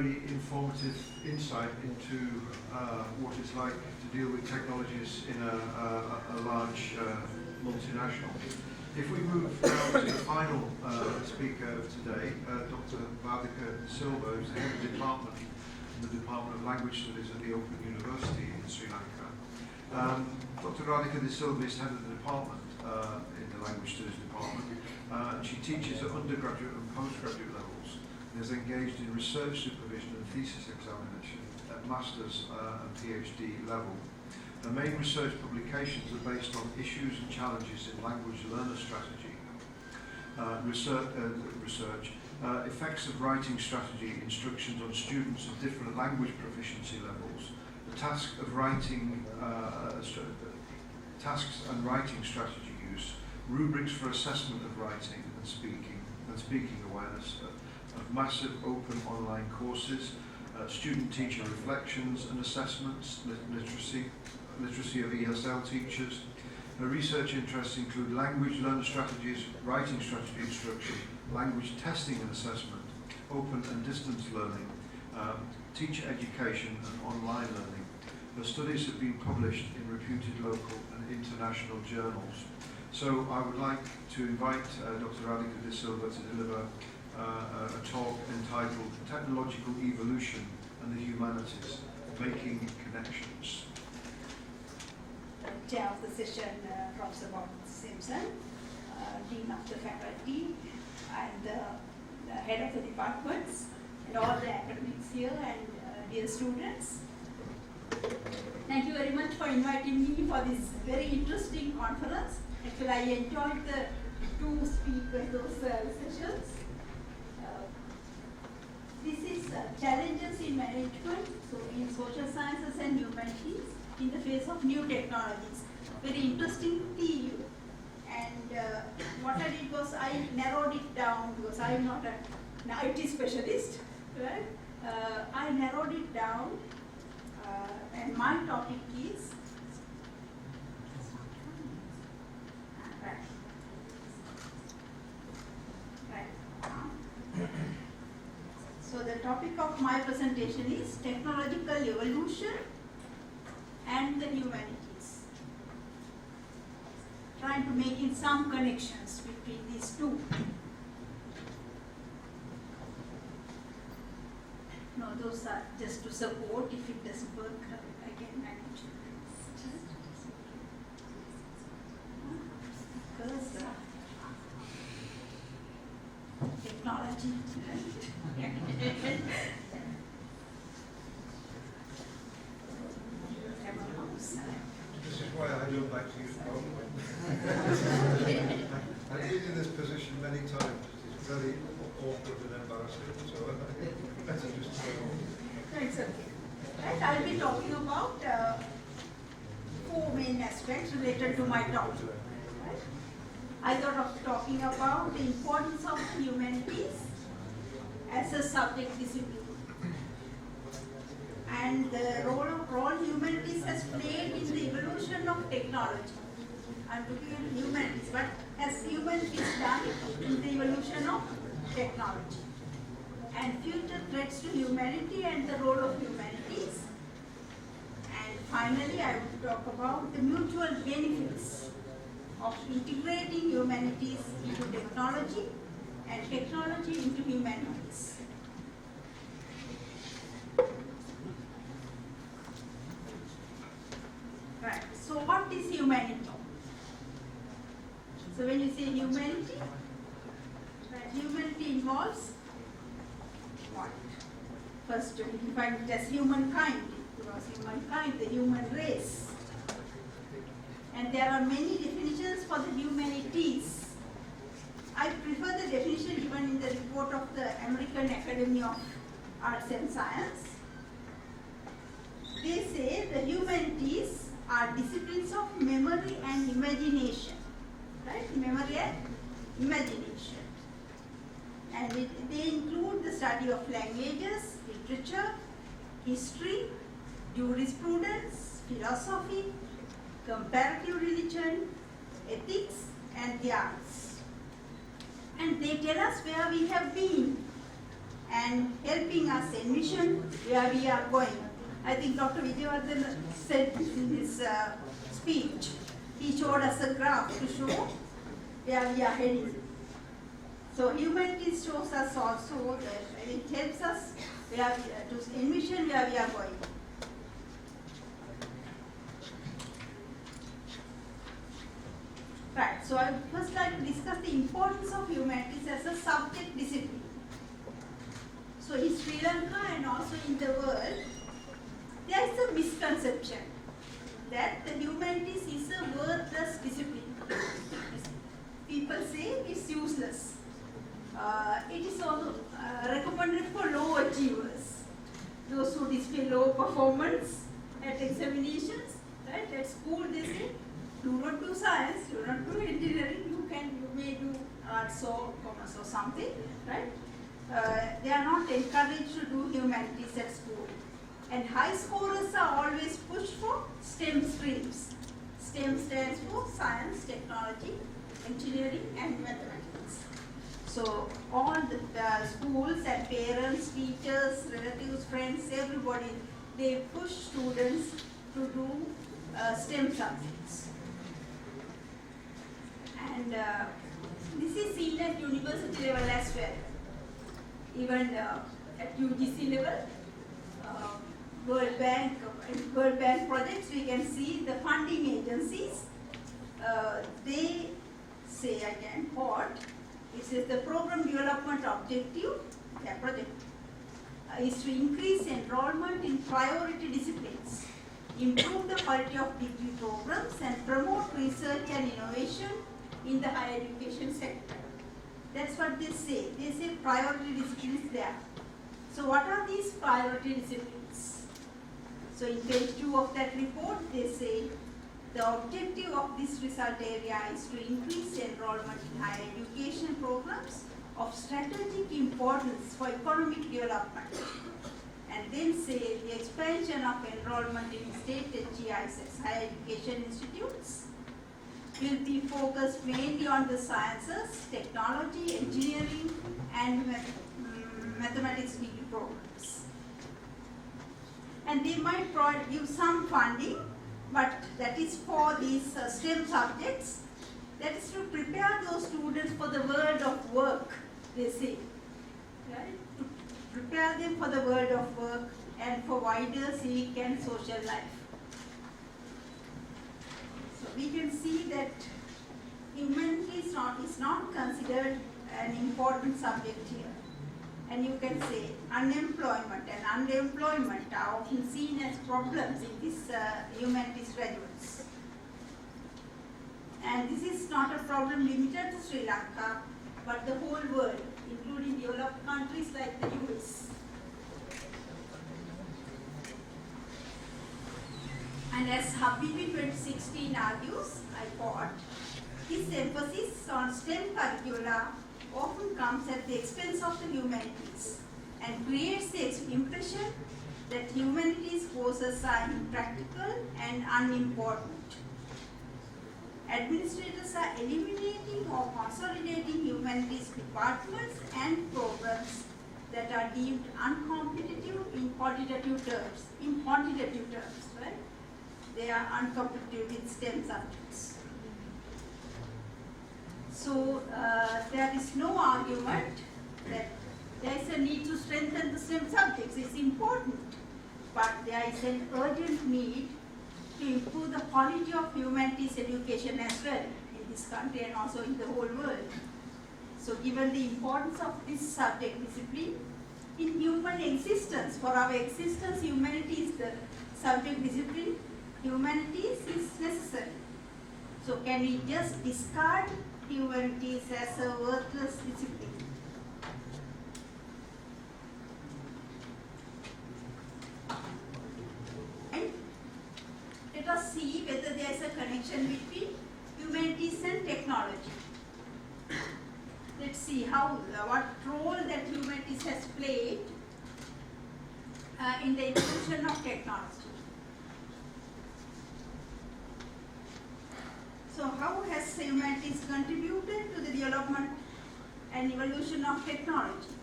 very informative insight into what it's like to deal with technologies in a large multinational. If we move now to the final speaker of today, Dr. Radhika De Silva, who's the head of the department in the Department of Language Studies at the Open University in Sri Lanka. Dr. Radhika De Silva is head of the department in the Language Studies department. She teaches at undergraduate and postgraduate levels and is engaged in research supervision and thesis examination at master's and PhD level. Her main research publications are based on issues and challenges in language learner strategy, research, effects of writing strategy, instructions on students of different language proficiency levels, the task of writing, tasks and writing strategy use, rubrics for assessment of writing and speaking awareness, of massive open online courses, student-teacher reflections and assessments, literacy of ESL teachers. Her research interests include language learner strategies, writing strategy instruction, language testing and assessment, open and distance learning, teacher education and online learning. Her studies have been published in reputed local and international journals. So I would like to invite Dr. Radhika De Silva to deliver a talk entitled Technological Evolution and the Humanities, Making Connections. Chair of the session, Professor Bob Simpson, Dean of the Faculty, and the head of the departments, and all the academics here, and dear students. Thank you very much for inviting me for this very interesting conference. Actually, I enjoyed the two sessions. This is challenges in management, so in social sciences and humanities, in the face of new technologies. Very interesting theme, and what I did was I narrowed it down because I am not an IT specialist, right? I narrowed it down, and my topic is so the topic of my presentation is technological evolution and the humanities. Trying to make in some connections between these two. No, those are just to support. If it doesn't work, I can manage. Because technology. This is why I don't like to use PowerPoint. I've been in this position many times. It's very awkward and embarrassing. So better just go on. It's okay. Right, I'll be talking about four main aspects related to my topic. Right? I thought of talking about the importance of the humanities as a subject discipline, and the role humanities has played in the evolution of technology. I'm looking at humanities, but has humanities done in the evolution of technology? And future threats to humanity and the role of humanities. And finally, I will talk about the mutual benefits of integrating humanities into technology and technology into humanities. Right. So what is humanity? So when you say humanity, right, humanity involves what? First, we define it as humankind, because humankind, the human race. And there are many definitions for the humanities. I prefer the definition given in the report of the American Academy of Arts and Science. They say the humanities are disciplines of memory and imagination. Right? Memory and imagination. And they include the study of languages, literature, history, jurisprudence, philosophy, comparative religion, ethics, and the arts. And they tell us where we have been and helping us envision where we are going. I think Dr. Vijayawardhan said in his speech, he showed us a graph to show where we are heading. So humanities shows us also that it helps us to envision where we are going. Right, so I would first like to discuss the importance of humanities as a subject discipline. So in Sri Lanka and also in the world, there is a misconception that the humanities is a worthless discipline. People say it's useless. It is also recommended for low achievers, those who display low performance at examinations, right? At school they say, do not do science, do not do engineering, you may do arts or commerce or something, right? They are not encouraged to do humanities at school. And high scorers are always pushed for STEM streams. STEM stands for science, technology, engineering and mathematics. So all the schools and parents, teachers, relatives, friends, everybody, they push students to do STEM subjects. And this is seen at university level as well. Even at UGC level, World Bank projects, we can see the funding agencies, they say, again, what? It says the program development objective, their project, is to increase enrollment in priority disciplines, improve the quality of degree programs and promote research and innovation in the higher education sector. That's what they say. They say priority disciplines there. So what are these priority disciplines? So in page 2 of that report, they say the objective of this result area is to increase enrollment in higher education programs of strategic importance for economic development. And then say the expansion of enrollment in state HEIs, higher education institutes, will be focused mainly on the sciences, technology, engineering, and mathematics degree programs. And they might give some funding, but that is for these STEM subjects. That is to prepare those students for the world of work, they say. Right? To prepare them for the world of work and for wider civic and social life. So we can see that humanities is not considered an important subject here. And you can say unemployment and underemployment are often seen as problems in this humanities graduates. And this is not a problem limited to Sri Lanka, but the whole world, including developed countries like the US. And as Habibi 2016 argues, I quote, this emphasis on STEM curricula often comes at the expense of the humanities and creates the impression that humanities courses are impractical and unimportant. Administrators are eliminating or consolidating humanities departments and programs that are deemed uncompetitive in quantitative terms. In quantitative terms, right? They are uncompetitive with STEM subjects. So there is no argument that there is a need to strengthen the STEM subjects. It's important, but there is an urgent need to improve the quality of humanities education as well in this country and also in the whole world. So given the importance of this subject discipline in human existence, for our existence, humanities, the subject discipline, humanities is necessary. So can we just discard humanities as a worthless discipline? And let us see whether there is a connection between humanities and technology. Let's see what role that humanities has played in the evolution of technology. So how has humanities contributed to the development and evolution of technology?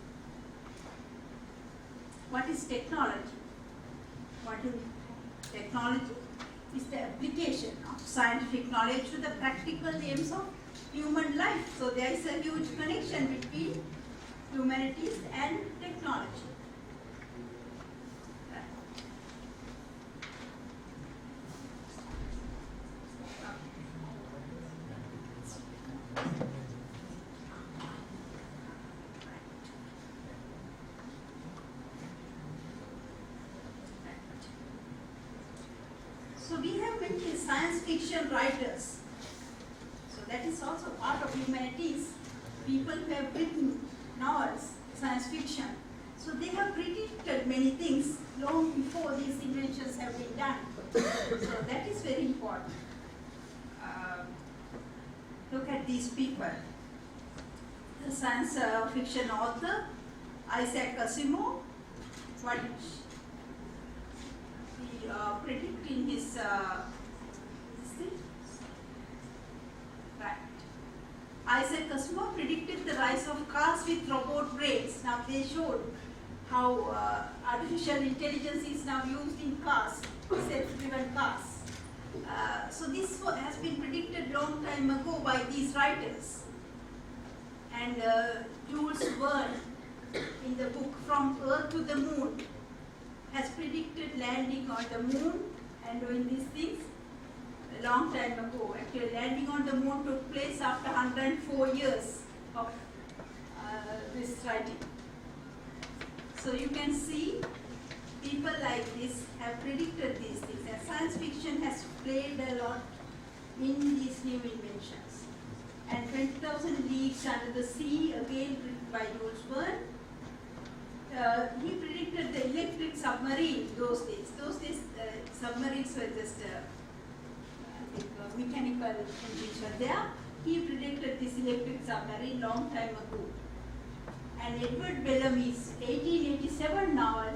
what is technology? Technology is the application of scientific knowledge to the practical aims of human life. So there is a huge connection between humanities and technology. So we have many science fiction writers. So that is also part of humanities. People who have written novels, science fiction. So they have predicted many things long before these inventions have been done. So that is very important. Look at these people. The science fiction author, Isaac Asimov, what he predicted in his right. Isaac Asimov predicted the rise of cars with robot brains. Now they showed how artificial intelligence is now used in cars, self-driven cars. So this has been predicted long time ago by these writers. And Jules Verne, in the book From Earth to the Moon, has predicted landing on the moon and doing these things a long time ago. Actually, landing on the moon took place after 104 years of this writing. So you can see people like this have predicted these things, and science fiction has played a lot in these new inventions. And 20,000 Leagues Under the Sea, again written by Jules Verne, he predicted the electric submarine those days. Those days, submarines were just mechanical engines were there. He predicted this electric submarine long time ago. And Edward Bellamy's 1887 novel,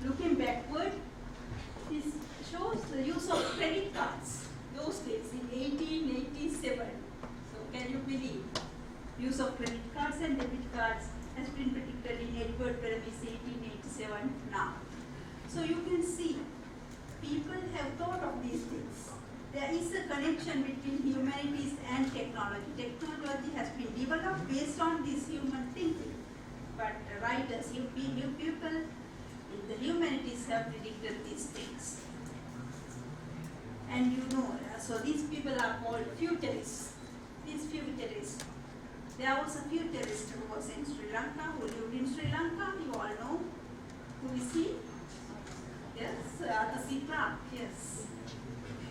Looking Backward, this shows the use of credit cards those days in 1887. So can you believe? Use of credit cards and debit cards has been predicted in Edward Bellamy's 1887 now. So you can see, people have thought of these things. There is a connection between humanities and technology. Technology has been developed based on this human thinking. But writers, new people in the humanities have predicted these things. And you know, so these people are called futurists. These futurists. There was a futurist who was in Sri Lanka, who lived in Sri Lanka, you all know. Who is he? Yes, Sir Arthur C. Clarke, yes.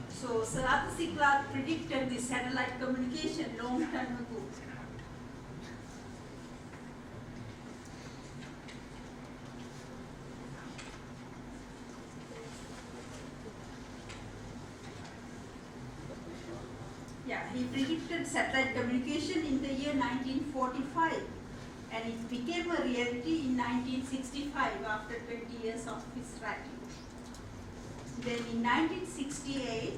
So Sir Arthur C. Clarke predicted this satellite communication long time ago. Yeah, he predicted satellite communication in the year 1945, and it became a reality in 1965 after 20 years of his writing. Then in 1968,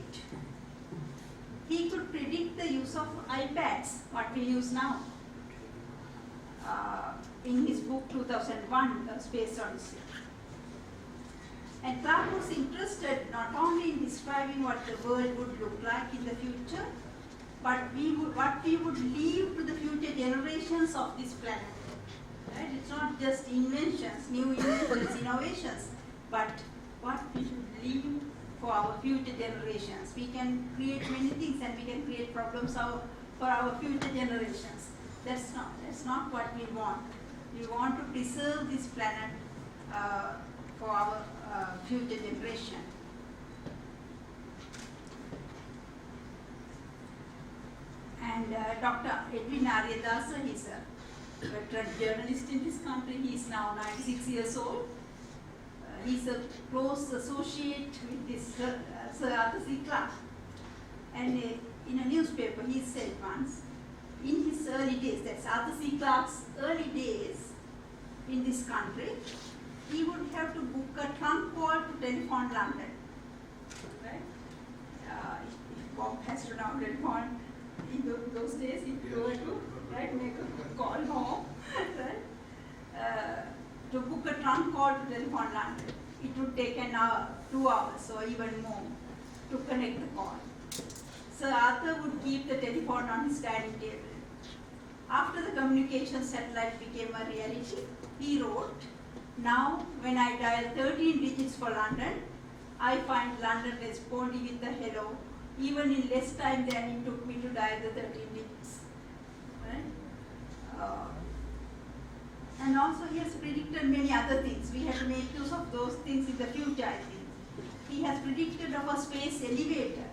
he could predict the use of iPads, what we use now, in his book 2001, Space Odyssey. And Clarke was interested not only in describing what the world would look like in the future, but what we would leave to the future generations of this planet. Right? It's not just inventions, new inventions, innovations, but what we should leave for our future generations. We can create many things and we can create problems for our future generations. That's not what we want. We want to preserve this planet for our future generation. And Dr. Edwin Aryadasa, he's a veteran journalist in this country. He's now 96 years old. He's a close associate with this Sir Arthur C. Clarke. And in a newspaper, he said once, in his early days, that's Arthur C. Clarke's early days in this country, he would have to book a trunk call to telephone London. Right? If Bob has to now telephone in those days, if you were to make a call home, right? To book a trunk call to telephone London. it would take an hour, 2 hours or even more to connect the call. Sir Arthur would keep the telephone on his dining table. After the communication satellite became a reality, he wrote, "Now, when I dial 13 digits for London, I find London responding with a hello, even in less time than it took me to dial the 13 digits." Right? And also he has predicted many other things. We have to make use of those things in the future, I think. He has predicted of a space elevator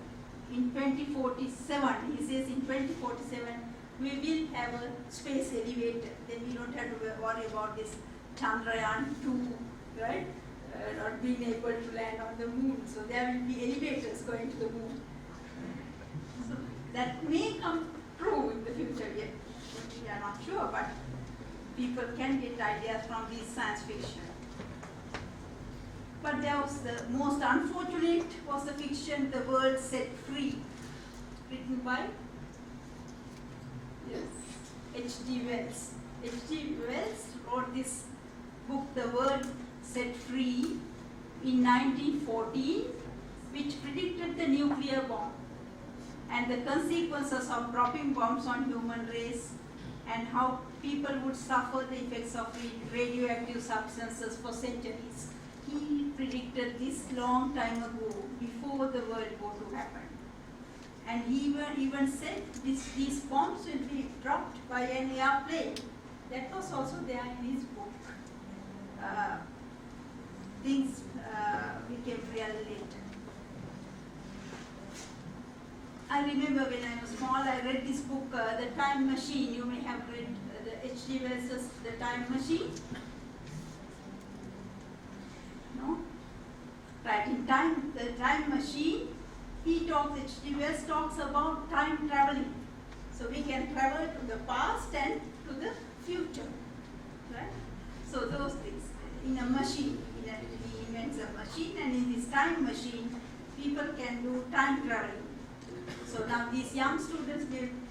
in 2047. He says in 2047 we will have a space elevator. Then we don't have to worry about this Chandrayaan-2, right? Not being able to land on the moon. So there will be elevators going to the moon. So that may come true in the future yet. We are not sure, but people can get ideas from this science fiction. But there was the most unfortunate was the fiction "The World Set Free," written by H.G. Wells. H.G. Wells wrote this book, "The World Set Free," in 1914, which predicted the nuclear bomb and the consequences of dropping bombs on human race and how people would suffer the effects of radioactive substances for centuries. He predicted this long time ago, before the World War II happened. And he even said these bombs will be dropped by an airplane. That was also there in his book. Things became real later. I remember when I was small, I read this book, The Time Machine. You may have read the H.G. Wells' The Time Machine. No? Right, in The Time Machine, H.G. Wells talks about time traveling. So we can travel to the past and to the future. Right? So those things. In a machine, he invents a machine, and in this time machine, people can do time traveling. So now these young students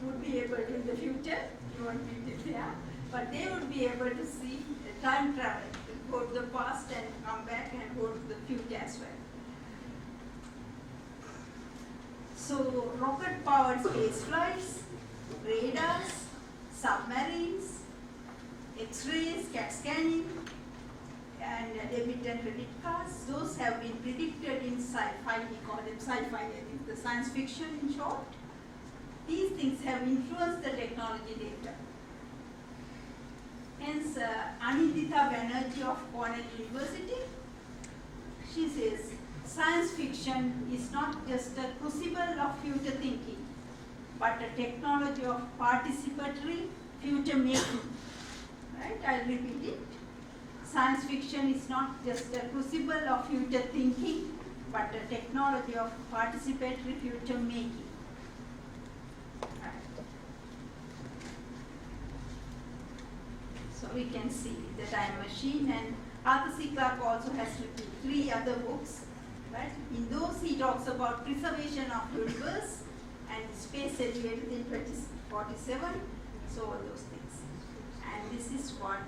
would be able to, in the future, you won't be there, but they would be able to see time travel, go to the past and come back and go to the future as well. So rocket-powered space flights, radars, submarines, X-rays, CAT scanning, and debit and credit cards, those have been predicted in sci-fi. We call them sci-fi, I think, the science fiction in short. These things have influenced the technology later. Hence, Anindita Banerjee of Cornell University, she says, science fiction is not just a crucible of future thinking, but a technology of participatory future making. Right? I'll repeat it. Science fiction is not just a crucible of future thinking, but a technology of participatory future making. Right. So we can see The Time Machine, and Arthur C. Clarke also has written 3 other books. Right? In those he talks about preservation of universe and space elevated in 2047. So all those things. And this is what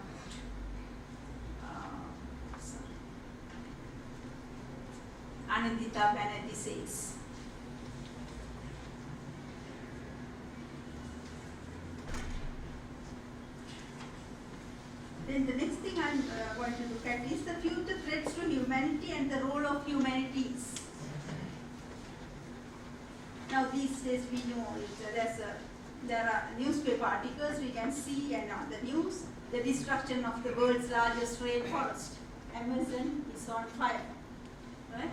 Anindita Banerjee says. Then the next thing I'm going to look at is the future threats to humanity and the role of humanities. Now these days we know there are newspaper articles we can see, and on the news, the destruction of the world's largest rainforest. Amazon is on fire. Right?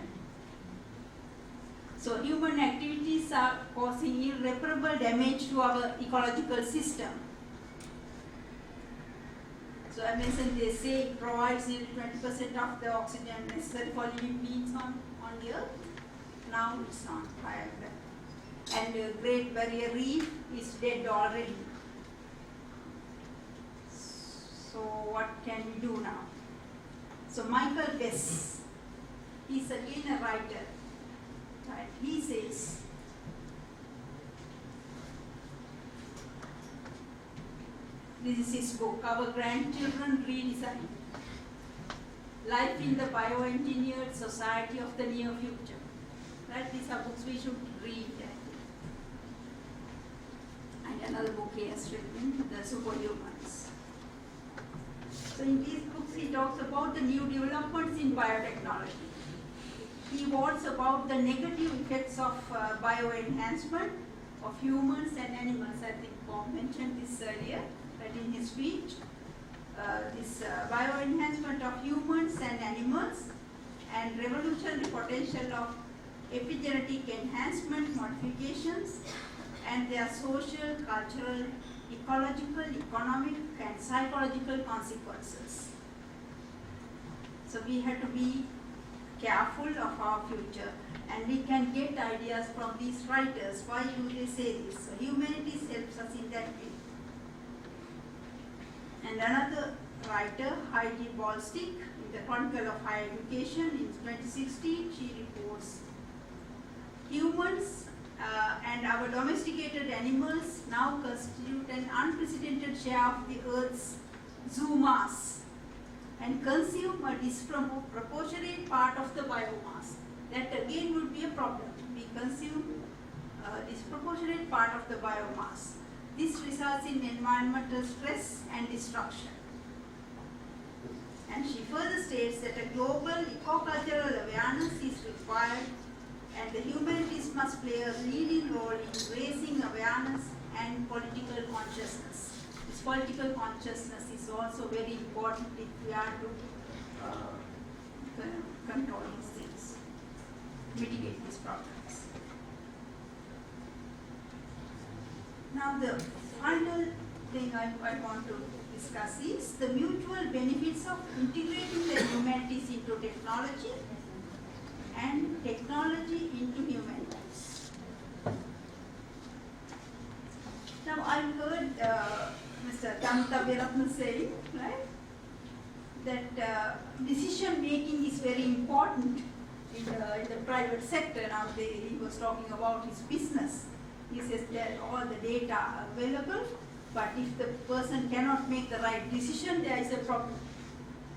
So human activities are causing irreparable damage to our ecological system. So Amazon, they say, it provides nearly 20% of the oxygen necessary for living beings on the earth. Now it's on fire. And the Great Barrier Reef is dead already. So what can we do now? So Michael Bess, he's again a writer. Right? He says, this is his book, Our Grandchildren Redesign Life in the Bioengineered Society of the Near Future. Right? These are books we should read. And another book he has written, The Superhumans. So in these books he talks about the new developments in biotechnology. He warns about the negative effects of bioenhancement of humans and animals. I think Bob mentioned this earlier, that in his speech. This bioenhancement of humans and animals and revolutionary potential of epigenetic enhancement modifications and their social, cultural, ecological, economic and psychological consequences. So we have to be careful of our future, and we can get ideas from these writers. Why do they say this? So Humanities helps us in that way. And another writer, Heidi Ballstick, in the Chronicle of Higher Education in 2016, she reports, humans and our domesticated animals now constitute an unprecedented share of the Earth's zoomass and consume a disproportionate part of the biomass. That again would be a problem. We consume a disproportionate part of the biomass. This results in environmental stress and destruction. And she further states that a global eco-cultural awareness is required, and the humanities must play a leading role in raising awareness and political consciousness. This political consciousness is also very important if we are to control these things, mitigate these problems. Now the final thing I want to discuss is the mutual benefits of integrating the humanities into technology and technology into humanities. Now I've heard Mr. Tantaviratna saying, right, that decision making is very important in the private sector. Now he was talking about his business. He says that all the data are available, but if the person cannot make the right decision, there is a problem,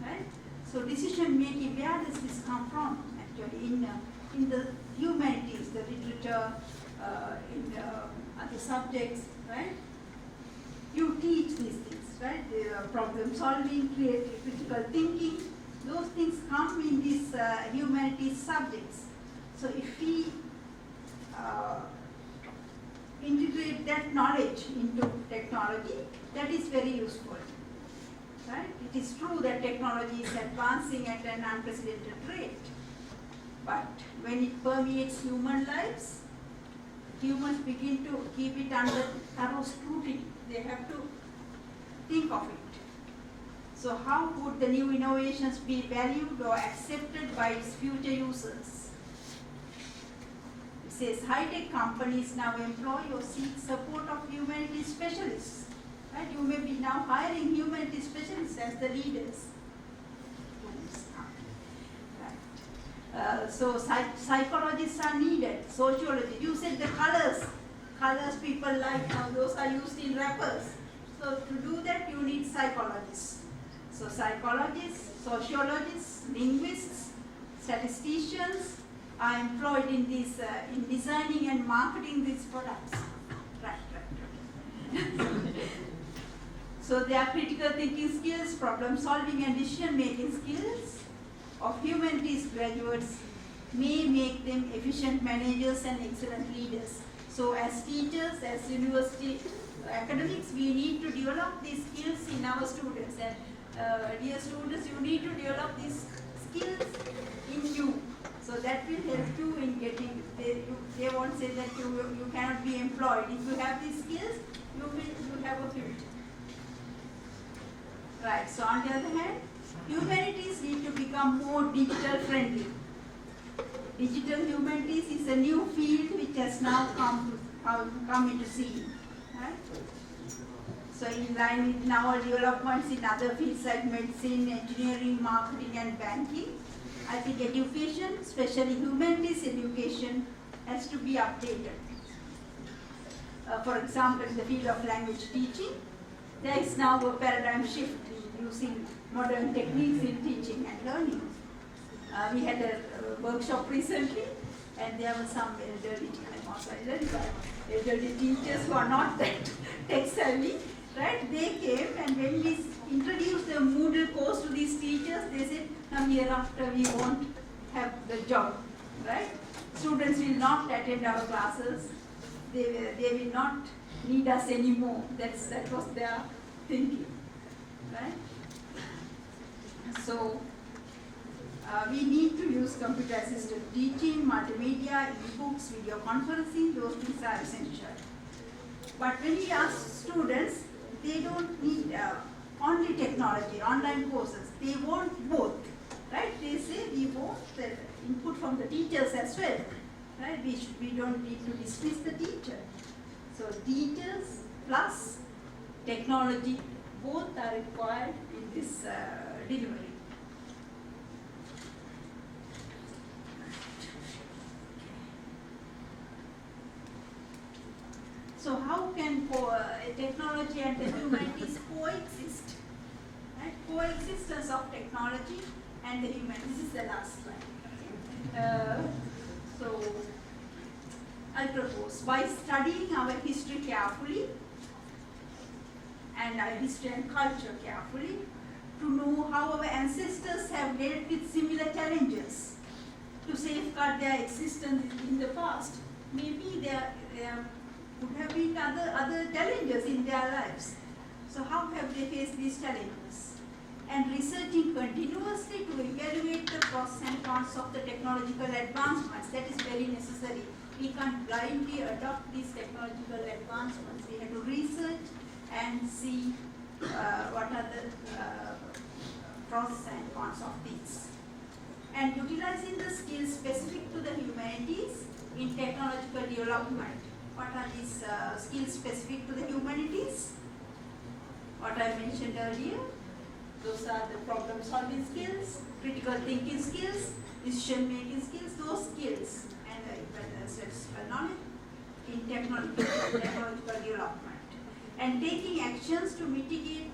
right? So decision making, where does this come from? Actually, in the humanities, the literature, in the other subjects, right? You teach these things, right? The problem solving, creative, critical thinking. Those things come in these humanities subjects. So if we integrate that knowledge into technology, that is very useful, right? It is true that technology is advancing at an unprecedented rate, but when it permeates human lives, humans begin to keep it under thorough scrutiny. They have to think of it. So how would the new innovations be valued or accepted by its future users? It says high-tech companies now employ or seek support of humanities specialists. Right? You may be now hiring humanities specialists as the leaders. Right. So psychologists are needed, sociology. You said the colors people like, now those are used in wrappers. So to do that you need psychologists. So psychologists, sociologists, linguists, statisticians are employed in this, in designing and marketing these products. Right. So their critical thinking skills, problem solving and decision making skills of humanities graduates may make them efficient managers and excellent leaders. So as teachers, as university academics, we need to develop these skills in our students. And dear students, you need to develop these skills in you. So that will help you in getting, they won't say that you cannot be employed. If you have these skills, you have a future. Right, so on the other hand, humanities need to become more digital friendly. Digital humanities is a new field which has now come into scene. Right? So in line with our developments in other fields like medicine, engineering, marketing and banking, I think education, especially humanities education, has to be updated. For example, in the field of language teaching, there is now a paradigm shift in using modern techniques in teaching and learning. We had a workshop recently, and there were some elderly, I'm also elderly teachers who are not that tech savvy, right? They came, and when we introduced the Moodle course to these teachers, they said, "Now hereafter we won't have the job, right? Students will not attend our classes. They will not need us anymore." That was their thinking, right? So we need to use computer-assisted teaching, multimedia, e-books, video conferencing. Those things are essential. But when we ask students, they don't need only technology, online courses. They want both, right? They say we want the input from the teachers as well, right? We don't need to dismiss the teacher. So teachers plus technology, both are required in this delivery. So how can technology and the humanities coexist? Right? Coexistence of technology and the humanities. This is the last slide. So I propose, by studying our history carefully and our history and culture carefully, to know how our ancestors have dealt with similar challenges to safeguard their existence in the past. Maybe there could have been other challenges in their lives. So how have they faced these challenges? And researching continuously to evaluate the pros and cons of the technological advancements. That is very necessary. We can't blindly adopt these technological advancements. We have to research and see what are the pros and cons of these. And utilizing the skills specific to the humanities in technological development. What are these skills specific to the humanities? What I mentioned earlier. Those are the problem solving skills, critical thinking skills, decision making skills, those skills, and statistical knowledge in technological development. And taking actions to mitigate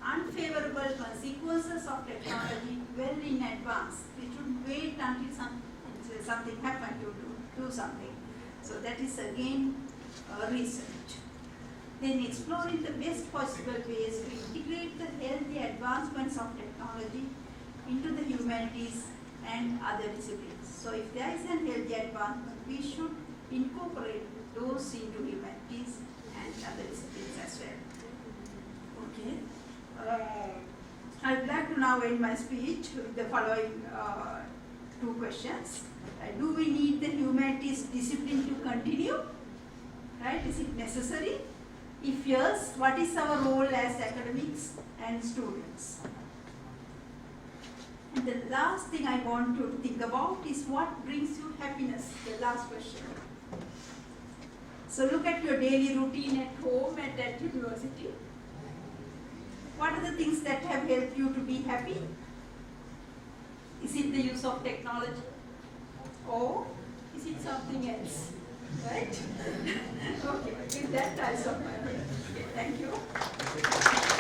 unfavorable consequences of technology well in advance. We shouldn't wait until something happened to do something. So that is again research. Then exploring the best possible ways to integrate the healthy advancements of technology into the humanities and other disciplines. So if there is an healthy advancement, we should incorporate those into humanities and other disciplines as well. Okay. I would like to now end my speech with the following two questions. Do we need the humanities discipline to continue? Right? Is it necessary? If yes, what is our role as academics and students? And the last thing I want to think about is what brings you happiness, the last question. So look at your daily routine at home and at university. What are the things that have helped you to be happy? Is it the use of technology? Or is it something else? Right? Okay, with that I stop my work. Okay, thank you.